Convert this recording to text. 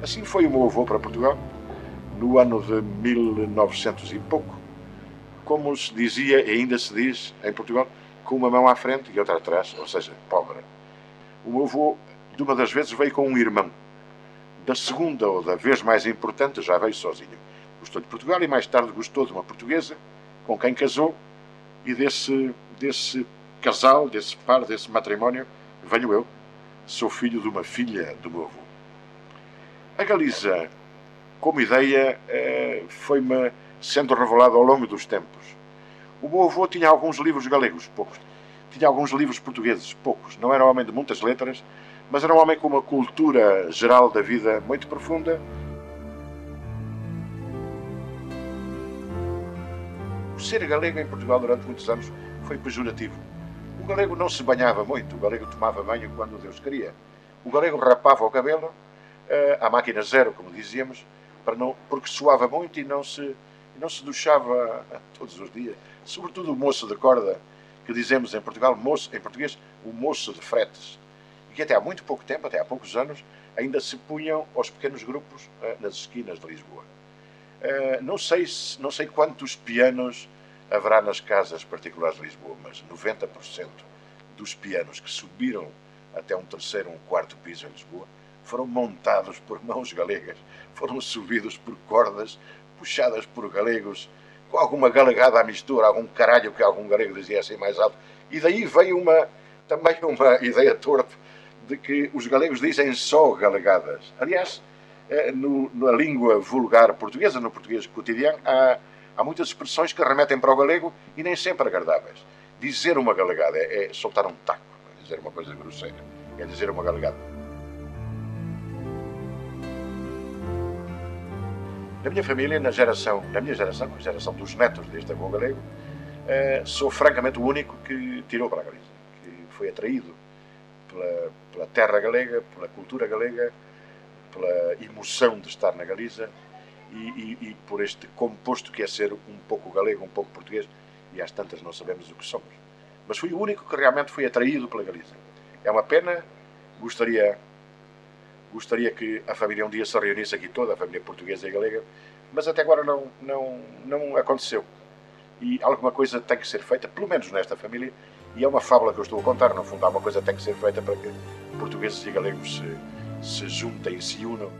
Assim foi o meu avô para Portugal, no ano de 1900 e pouco, como se dizia e ainda se diz em Portugal, com uma mão à frente e outra atrás, ou seja, pobre. O meu avô, de uma das vezes, veio com um irmão. Da segunda ou da vez mais importante, já veio sozinho. Gostou de Portugal e mais tarde gostou de uma portuguesa, com quem casou, e desse casal, desse par, desse matrimónio, venho eu. Sou filho de uma filha do meu avô. A Galiza, como ideia, foi-me sendo revelado ao longo dos tempos. O meu avô tinha alguns livros galegos, poucos. Tinha alguns livros portugueses, poucos. Não era um homem de muitas letras, mas era um homem com uma cultura geral da vida muito profunda. O ser galego em Portugal durante muitos anos foi pejorativo. O galego não se banhava muito, o galego tomava banho quando Deus queria. O galego rapava o cabelo, à máquina zero, como dizíamos, porque suava muito e não se duchava todos os dias. Sobretudo o moço de corda, que dizemos em Portugal, em português, o moço de fretes. E que até há muito pouco tempo, até há poucos anos, ainda se punham aos pequenos grupos nas esquinas de Lisboa. Não sei quantos pianos haverá nas casas particulares de Lisboa, mas 90% dos pianos que subiram até um terceiro ou um quarto piso em Lisboa foram montados por mãos galegas, foram subidos por cordas puxadas por galegos, com alguma galegada à mistura, algum caralho que algum galego dizia assim mais alto. E daí veio também uma ideia torpe de que os galegos dizem só galegadas. Aliás, na língua vulgar portuguesa, no português cotidiano, há muitas expressões que remetem para o galego e nem sempre agradáveis. Dizer uma galegada é soltar um taco, é dizer uma coisa grosseira, é dizer uma galegada. Na minha família, a geração dos netos deste avô galego, sou francamente o único que tirou para a Galiza, que foi atraído pela terra galega, pela cultura galega, pela emoção de estar na Galiza e por este composto que é ser um pouco galego, um pouco português, e às tantas não sabemos o que somos. Mas fui o único que realmente foi atraído pela Galiza. É uma pena, gostaria que a família um dia se reunisse aqui toda, a família portuguesa e galega, mas até agora não aconteceu. E alguma coisa tem que ser feita, pelo menos nesta família, e é uma fábula que eu estou a contar, no fundo, alguma coisa tem que ser feita para que portugueses e galegos se juntem, se unam